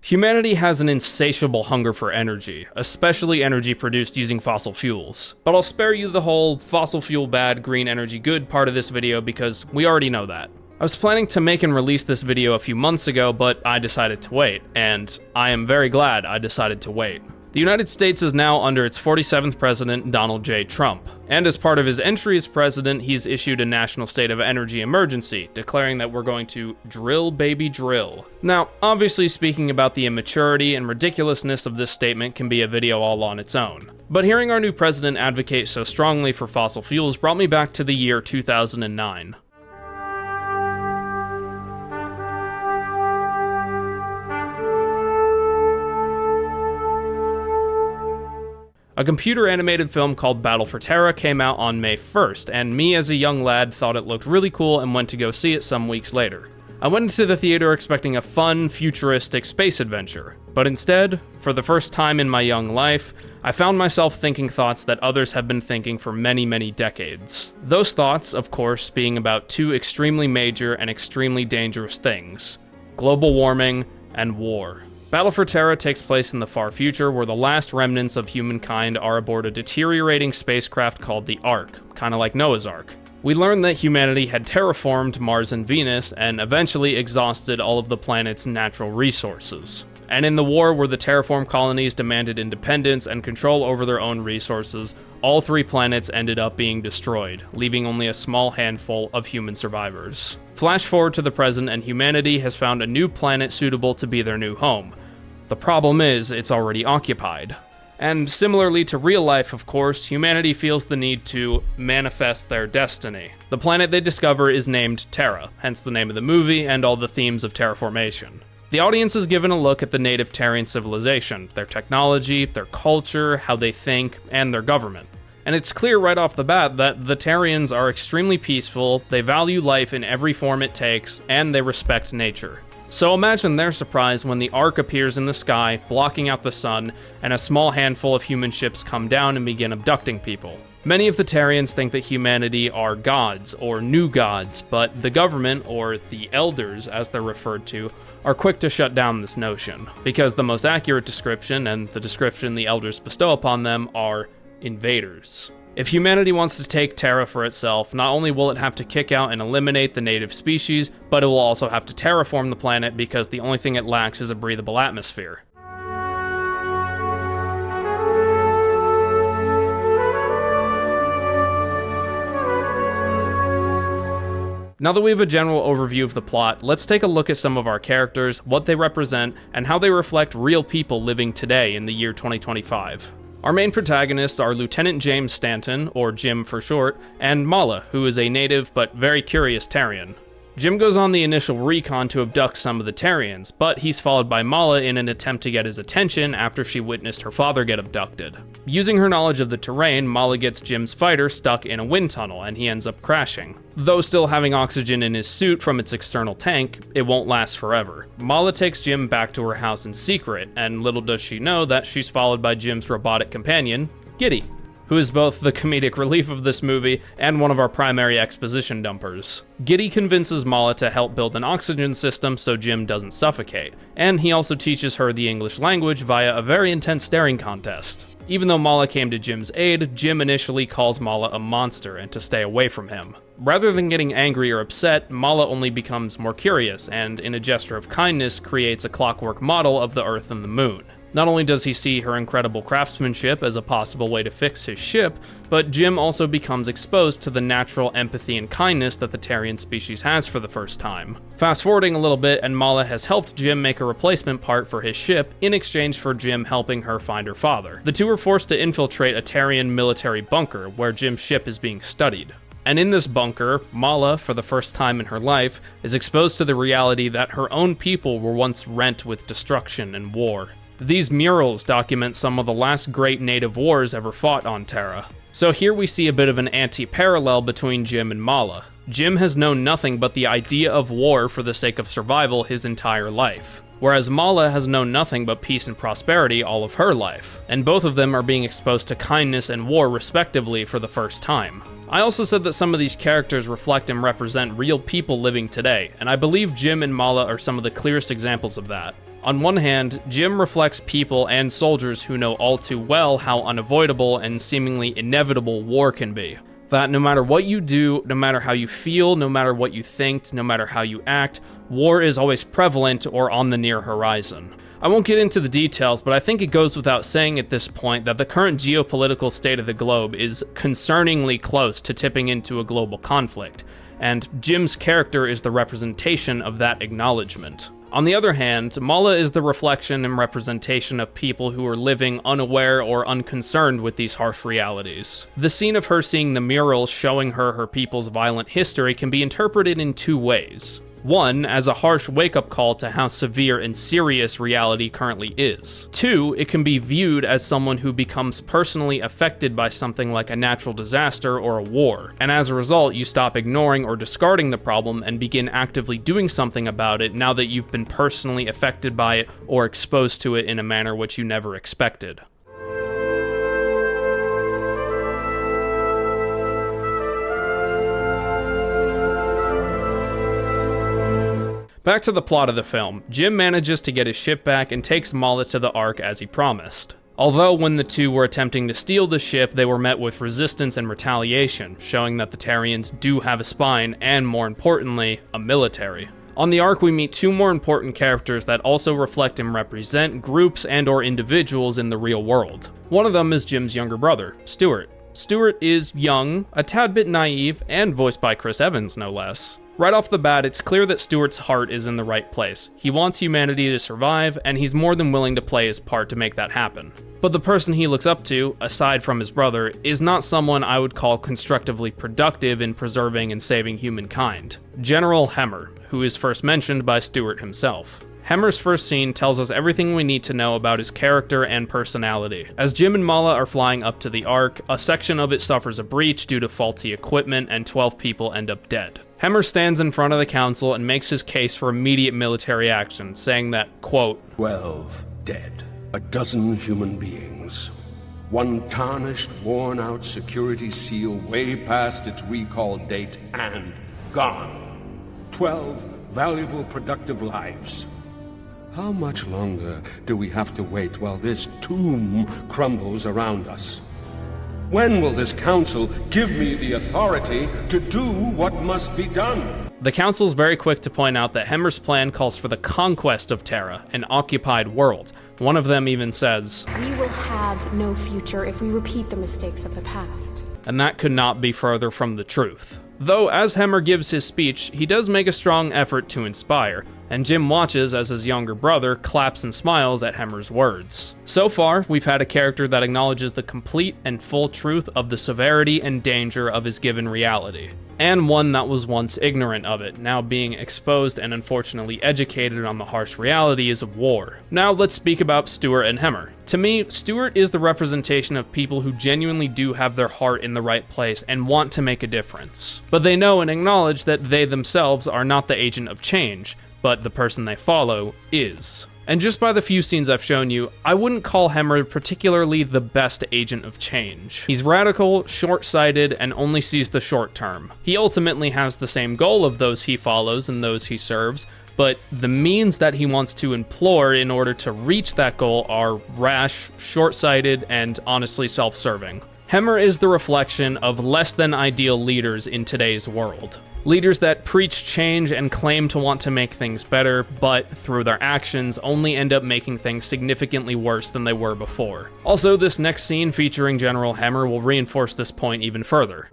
Humanity has an insatiable hunger for energy, especially energy produced using fossil fuels. But I'll spare you the whole fossil fuel bad, green energy good part of this video because we already know that. I was planning to make and release this video a few months ago, but I decided to wait, and I am very glad I decided to wait. The United States is now under its 47th president, Donald J. Trump. And as part of his entry as president, he's issued a national state of energy emergency, declaring that we're going to drill baby drill. Now, obviously speaking about the immaturity and ridiculousness of this statement can be a video all on its own. But hearing our new president advocate so strongly for fossil fuels brought me back to the year 2009. A computer-animated film called Battle for Terra came out on May 1st, and me as a young lad thought it looked really cool and went to go see it some weeks later. I went into the theater expecting a fun, futuristic space adventure, but instead, for the first time in my young life, I found myself thinking thoughts that others have been thinking for many, many decades. Those thoughts, of course, being about two extremely major and extremely dangerous things: global warming and war. Battle for Terra takes place in the far future, where the last remnants of humankind are aboard a deteriorating spacecraft called the Ark, kinda like Noah's Ark. We learn that humanity had terraformed Mars and Venus, and eventually exhausted all of the planet's natural resources. And in the war, where the terraformed colonies demanded independence and control over their own resources, all three planets ended up being destroyed, leaving only a small handful of human survivors. Flash forward to the present, and humanity has found a new planet suitable to be their new home. The problem is, it's already occupied. And similarly to real life, of course, humanity feels the need to manifest their destiny. The planet they discover is named Terra, hence the name of the movie and all the themes of terraformation. The audience is given a look at the native Terrian civilization, their technology, their culture, how they think, and their government. And it's clear right off the bat that the Terrians are extremely peaceful, they value life in every form it takes, and they respect nature. So imagine their surprise when the Ark appears in the sky, blocking out the sun, and a small handful of human ships come down and begin abducting people. Many of the Terrians think that humanity are gods, or new gods, but the government, or the elders as they're referred to, are quick to shut down this notion, because the most accurate description, and the description the elders bestow upon them, are invaders. If humanity wants to take Terra for itself, not only will it have to kick out and eliminate the native species, but it will also have to terraform the planet because the only thing it lacks is a breathable atmosphere. Now that we have a general overview of the plot, let's take a look at some of our characters, what they represent, and how they reflect real people living today in the year 2025. Our main protagonists are Lieutenant James Stanton, or Jim for short, and Mala, who is a native but very curious Terrian. Jim goes on the initial recon to abduct some of the Terrians, but he's followed by Mala in an attempt to get his attention after she witnessed her father get abducted. Using her knowledge of the terrain, Mala gets Jim's fighter stuck in a wind tunnel, and he ends up crashing. Though still having oxygen in his suit from its external tank, it won't last forever. Mala takes Jim back to her house in secret, and little does she know that she's followed by Jim's robotic companion, Giddy, who is both the comedic relief of this movie and one of our primary exposition dumpers. Giddy convinces Mala to help build an oxygen system so Jim doesn't suffocate, and he also teaches her the English language via a very intense staring contest. Even though Mala came to Jim's aid, Jim initially calls Mala a monster and to stay away from him. Rather than getting angry or upset, Mala only becomes more curious and, in a gesture of kindness, creates a clockwork model of the Earth and the Moon. Not only does he see her incredible craftsmanship as a possible way to fix his ship, but Jim also becomes exposed to the natural empathy and kindness that the Terrian species has for the first time. Fast forwarding a little bit, and Mala has helped Jim make a replacement part for his ship in exchange for Jim helping her find her father. The two are forced to infiltrate a Terrian military bunker where Jim's ship is being studied. And in this bunker, Mala, for the first time in her life, is exposed to the reality that her own people were once rent with destruction and war. These murals document some of the last great native wars ever fought on Terra. So here we see a bit of an anti-parallel between Jim and Mala. Jim has known nothing but the idea of war for the sake of survival his entire life, whereas Mala has known nothing but peace and prosperity all of her life, and both of them are being exposed to kindness and war respectively for the first time. I also said that some of these characters reflect and represent real people living today, and I believe Jim and Mala are some of the clearest examples of that. On one hand, Jim reflects people and soldiers who know all too well how unavoidable and seemingly inevitable war can be. That no matter what you do, no matter how you feel, no matter what you think, no matter how you act, war is always prevalent or on the near horizon. I won't get into the details, but I think it goes without saying at this point that the current geopolitical state of the globe is concerningly close to tipping into a global conflict, and Jim's character is the representation of that acknowledgement. On the other hand, Mala is the reflection and representation of people who are living unaware or unconcerned with these harsh realities. The scene of her seeing the murals showing her people's violent history can be interpreted in two ways. One, as a harsh wake-up call to how severe and serious reality currently is. Two, it can be viewed as someone who becomes personally affected by something like a natural disaster or a war, and as a result, you stop ignoring or discarding the problem and begin actively doing something about it now that you've been personally affected by it or exposed to it in a manner which you never expected. Back to the plot of the film, Jim manages to get his ship back and takes Mala to the Ark as he promised. Although when the two were attempting to steal the ship, they were met with resistance and retaliation, showing that the Terrians do have a spine and, more importantly, a military. On the Ark, we meet two more important characters that also reflect and represent groups and/or individuals in the real world. One of them is Jim's younger brother, Stuart. Stuart is young, a tad bit naive, and voiced by Chris Evans, no less. Right off the bat, it's clear that Stuart's heart is in the right place. He wants humanity to survive, and he's more than willing to play his part to make that happen. But the person he looks up to, aside from his brother, is not someone I would call constructively productive in preserving and saving humankind. General Hemmer, who is first mentioned by Stuart himself. Hemmer's first scene tells us everything we need to know about his character and personality. As Jim and Mala are flying up to the Ark, a section of it suffers a breach due to faulty equipment and 12 people end up dead. Hemmer stands in front of the council and makes his case for immediate military action, saying that, quote, 12 dead, a dozen human beings, one tarnished, worn-out security seal way past its recall date and gone. 12 valuable, productive lives. How much longer do we have to wait while this tomb crumbles around us? When will this council give me the authority to do what must be done? The council's very quick to point out that Hemmer's plan calls for the conquest of Terra, an occupied world. One of them even says, "We will have no future if we repeat the mistakes of the past." And that could not be further from the truth. Though, as Hemmer gives his speech, he does make a strong effort to inspire, and Jim watches as his younger brother claps and smiles at Hemmer's words. So far, we've had a character that acknowledges the complete and full truth of the severity and danger of his given reality, and one that was once ignorant of it, now being exposed and unfortunately educated on the harsh realities of war. Now let's speak about Stuart and Hemmer. To me, Stuart is the representation of people who genuinely do have their heart in the right place and want to make a difference. But they know and acknowledge that they themselves are not the agent of change, but the person they follow is. And just by the few scenes I've shown you, I wouldn't call Hemmer particularly the best agent of change. He's radical, short-sighted, and only sees the short term. He ultimately has the same goal of those he follows and those he serves, but the means that he wants to employ in order to reach that goal are rash, short-sighted, and honestly self-serving. Hemmer is the reflection of less than ideal leaders in today's world. Leaders that preach change and claim to want to make things better, but through their actions only end up making things significantly worse than they were before. Also, this next scene featuring General Hemmer will reinforce this point even further.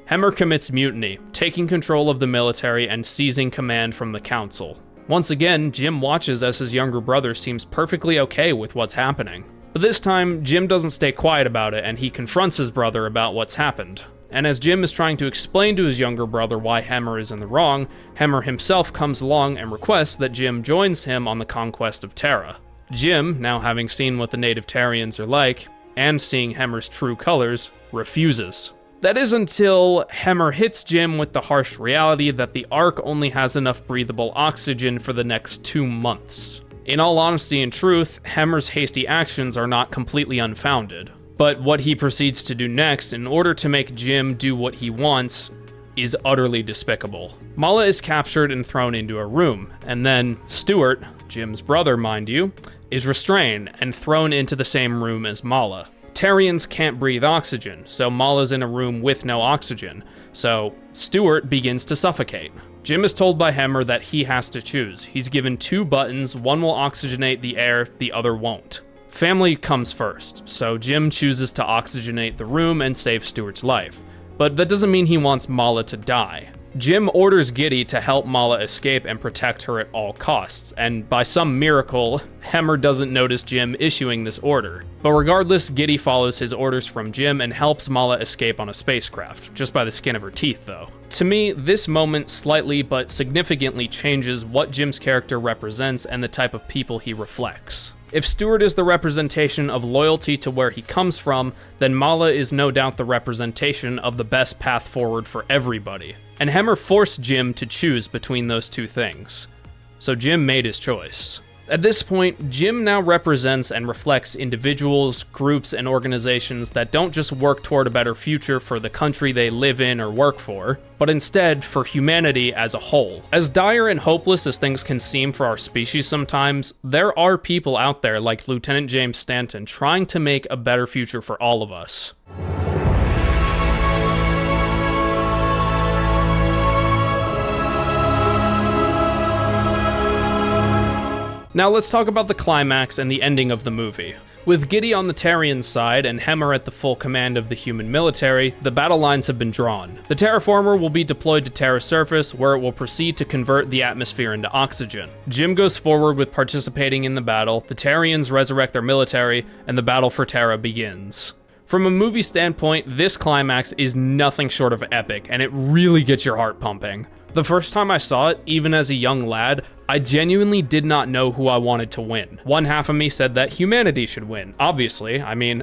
Hemmer commits mutiny, taking control of the military and seizing command from the council. Once again, Jim watches as his younger brother seems perfectly okay with what's happening. But this time, Jim doesn't stay quiet about it, and he confronts his brother about what's happened. And as Jim is trying to explain to his younger brother why Hemmer is in the wrong, Hemmer himself comes along and requests that Jim joins him on the conquest of Terra. Jim, now having seen what the native Terrians are like, and seeing Hemmer's true colors, refuses. That is until Hemmer hits Jim with the harsh reality that the Ark only has enough breathable oxygen for the next 2 months. In all honesty and truth, Hemmer's hasty actions are not completely unfounded. But what he proceeds to do next, in order to make Jim do what he wants, is utterly despicable. Mala is captured and thrown into a room, and then Stuart, Jim's brother mind you, is restrained and thrown into the same room as Mala. Terrians can't breathe oxygen, so Mala's in a room with no oxygen, so Stuart begins to suffocate. Jim is told by Hemmer that he has to choose. He's given 2 buttons, one will oxygenate the air, the other won't. Family comes first, so Jim chooses to oxygenate the room and save Stuart's life. But that doesn't mean he wants Mala to die. Jim orders Giddy to help Mala escape and protect her at all costs, and by some miracle, Hemmer doesn't notice Jim issuing this order. But regardless, Giddy follows his orders from Jim and helps Mala escape on a spacecraft, just by the skin of her teeth though. To me, this moment slightly but significantly changes what Jim's character represents and the type of people he reflects. If Stuart is the representation of loyalty to where he comes from, then Mala is no doubt the representation of the best path forward for everybody. And Hemmer forced Jim to choose between those 2 things. So Jim made his choice. At this point, Jim now represents and reflects individuals, groups, and organizations that don't just work toward a better future for the country they live in or work for, but instead for humanity as a whole. As dire and hopeless as things can seem for our species sometimes, there are people out there like Lieutenant James Stanton trying to make a better future for all of us. Now let's talk about the climax and the ending of the movie. With Giddy on the Terrian side and Hemmer at the full command of the human military, the battle lines have been drawn. The terraformer will be deployed to Terra's surface, where it will proceed to convert the atmosphere into oxygen. Jim goes forward with participating in the battle, the Terrians resurrect their military, and the battle for Terra begins. From a movie standpoint, this climax is nothing short of epic, and it really gets your heart pumping. The first time I saw it, even as a young lad, I genuinely did not know who I wanted to win. One half of me said that humanity should win. Obviously, I mean,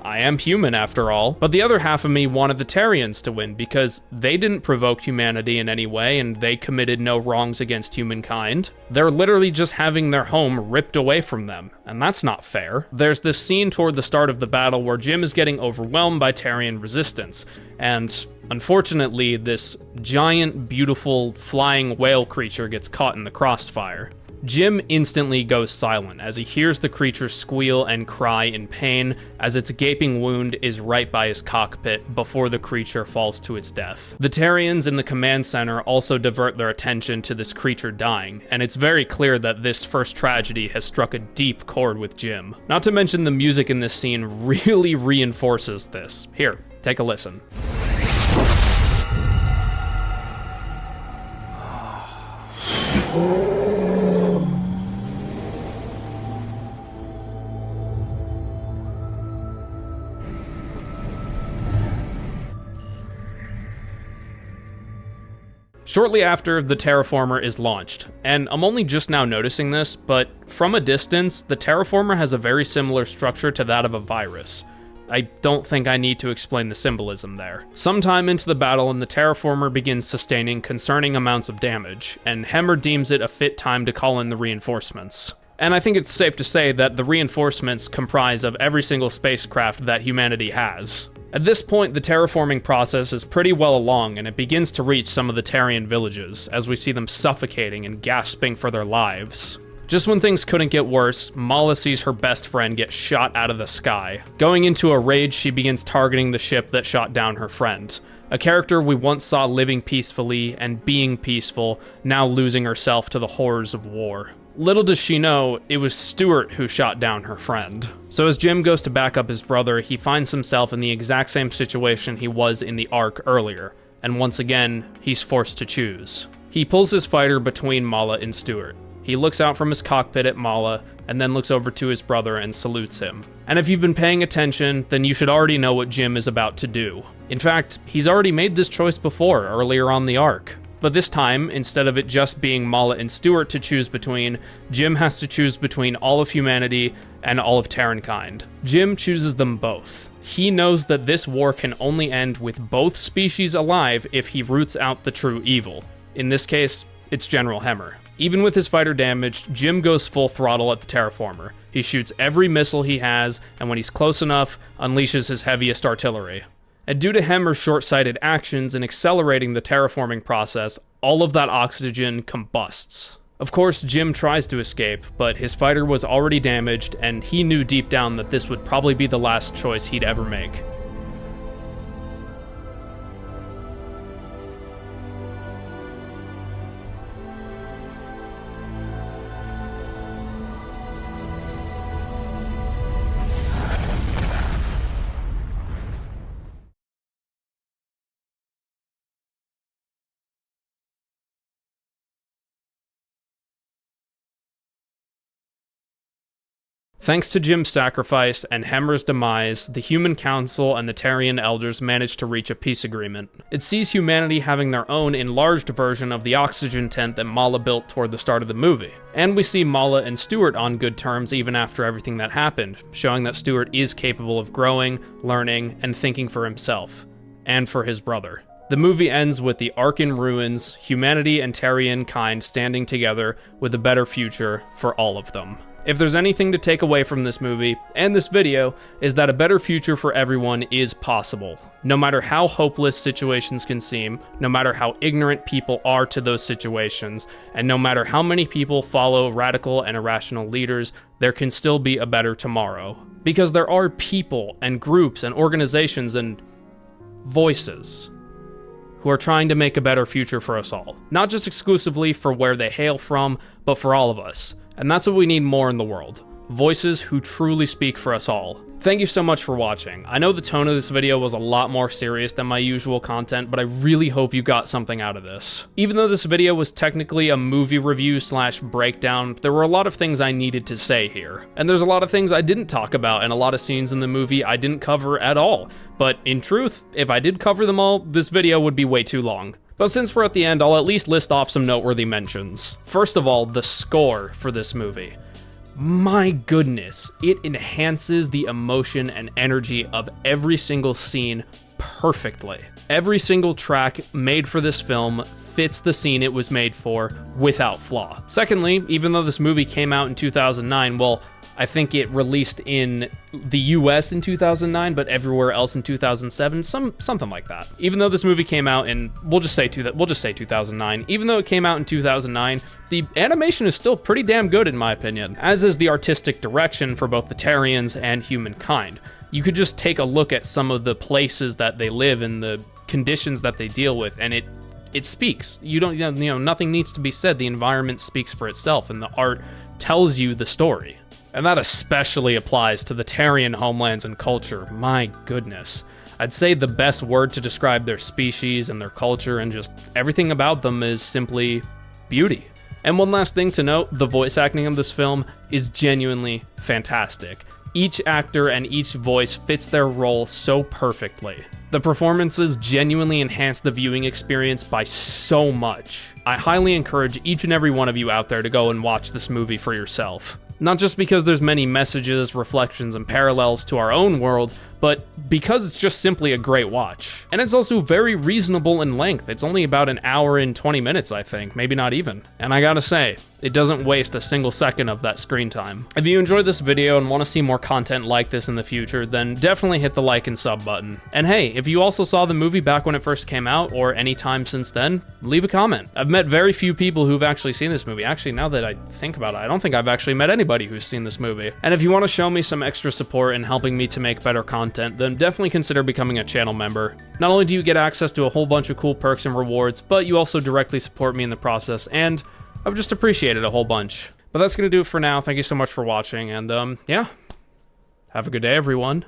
I am human after all. But the other half of me wanted the Terrians to win because they didn't provoke humanity in any way and they committed no wrongs against humankind. They're literally just having their home ripped away from them, and that's not fair. There's this scene toward the start of the battle where Jim is getting overwhelmed by Terrian resistance, and unfortunately, this giant, beautiful, flying whale creature gets caught in the crossfire. Jim instantly goes silent as he hears the creature squeal and cry in pain as its gaping wound is right by his cockpit before the creature falls to its death. The Terrians in the command center also divert their attention to this creature dying, and it's very clear that this first tragedy has struck a deep chord with Jim. Not to mention the music in this scene really reinforces this. Here, take a listen. Shortly after, the terraformer is launched, and I'm only just now noticing this, but from a distance, the terraformer has a very similar structure to that of a virus. I don't think I need to explain the symbolism there. Sometime into the battle, and the terraformer begins sustaining concerning amounts of damage, and Hemmer deems it a fit time to call in the reinforcements. And I think it's safe to say that the reinforcements comprise of every single spacecraft that humanity has. At this point, the terraforming process is pretty well along, and it begins to reach some of the Terrian villages, as we see them suffocating and gasping for their lives. Just when things couldn't get worse, Mala sees her best friend get shot out of the sky. Going into a rage, she begins targeting the ship that shot down her friend. A character we once saw living peacefully and being peaceful, now losing herself to the horrors of war. Little does she know, it was Stuart who shot down her friend. So as Jim goes to back up his brother, he finds himself in the exact same situation he was in the Ark earlier, and once again, he's forced to choose. He pulls his fighter between Mala and Stuart. He looks out from his cockpit at Mala, and then looks over to his brother and salutes him. And if you've been paying attention, then you should already know what Jim is about to do. In fact, he's already made this choice before, earlier on the Ark. But this time, instead of it just being Mala and Stuart to choose between, Jim has to choose between all of humanity and all of Terrankind. Jim chooses them both. He knows that this war can only end with both species alive if he roots out the true evil. In this case, it's General Hemmer. Even with his fighter damaged, Jim goes full throttle at the terraformer. He shoots every missile he has, and when he's close enough, unleashes his heaviest artillery. And due to Hemmer's short-sighted actions in accelerating the terraforming process, all of that oxygen combusts. Of course, Jim tries to escape, but his fighter was already damaged, and he knew deep down that this would probably be the last choice he'd ever make. Thanks to Jim's sacrifice and Hemmer's demise, the Human Council and the Terrian Elders managed to reach a peace agreement. It sees humanity having their own enlarged version of the oxygen tent that Mala built toward the start of the movie. And we see Mala and Stuart on good terms even after everything that happened, showing that Stuart is capable of growing, learning, and thinking for himself. And for his brother. The movie ends with the Ark in ruins, humanity and Terrian kind standing together with a better future for all of them. If there's anything to take away from this movie, and this video, is that a better future for everyone is possible. No matter how hopeless situations can seem, no matter how ignorant people are to those situations, and no matter how many people follow radical and irrational leaders, there can still be a better tomorrow. Because there are people and groups and organizations and voices who are trying to make a better future for us all. Not just exclusively for where they hail from, but for all of us. And that's what we need more in the world. Voices who truly speak for us all. Thank you so much for watching. I know the tone of this video was a lot more serious than my usual content, but I really hope you got something out of this. Even though this video was technically a movie review / breakdown, there were a lot of things I needed to say here. And there's a lot of things I didn't talk about and a lot of scenes in the movie I didn't cover at all. But in truth, if I did cover them all, this video would be way too long. But since we're at the end, I'll at least list off some noteworthy mentions. First of all, the score for this movie. My goodness, it enhances the emotion and energy of every single scene perfectly. Every single track made for this film fits the scene it was made for without flaw. Secondly, even though this movie came out in 2009, well, I think it released in the US in 2009, but everywhere else in 2007, something like that. Even though this movie came out in, we'll just say 2009. Even though it came out in 2009, the animation is still pretty damn good in my opinion, as is the artistic direction for both the Terrians and humankind. You could just take a look at some of the places that they live and the conditions that they deal with, and it speaks. You don't, you know, nothing needs to be said. The environment speaks for itself, and the art tells you the story. And that especially applies to the Terrian homelands and culture. My goodness. I'd say the best word to describe their species and their culture and just everything about them is simply beauty. And one last thing to note, the voice acting of this film is genuinely fantastic. Each actor and each voice fits their role so perfectly. The performances genuinely enhance the viewing experience by so much. I highly encourage each and every one of you out there to go and watch this movie for yourself. Not just because there's many messages, reflections, and parallels to our own world, but because it's just simply a great watch. And it's also very reasonable in length. It's only about an hour and 20 minutes, I think, maybe not even. And I gotta say, it doesn't waste a single second of that screen time. If you enjoyed this video and want to see more content like this in the future, then definitely hit the like and sub button. And hey, if you also saw the movie back when it first came out, or any time since then, leave a comment. I've met very few people who've actually seen this movie. Actually, now that I think about it, I don't think I've actually met anybody who's seen this movie. And if you want to show me some extra support in helping me to make better content, then definitely consider becoming a channel member. Not only do you get access to a whole bunch of cool perks and rewards, but you also directly support me in the process, and I would just appreciate it a whole bunch. But that's gonna do it for now. Thank you so much for watching, and yeah, have a good day, everyone.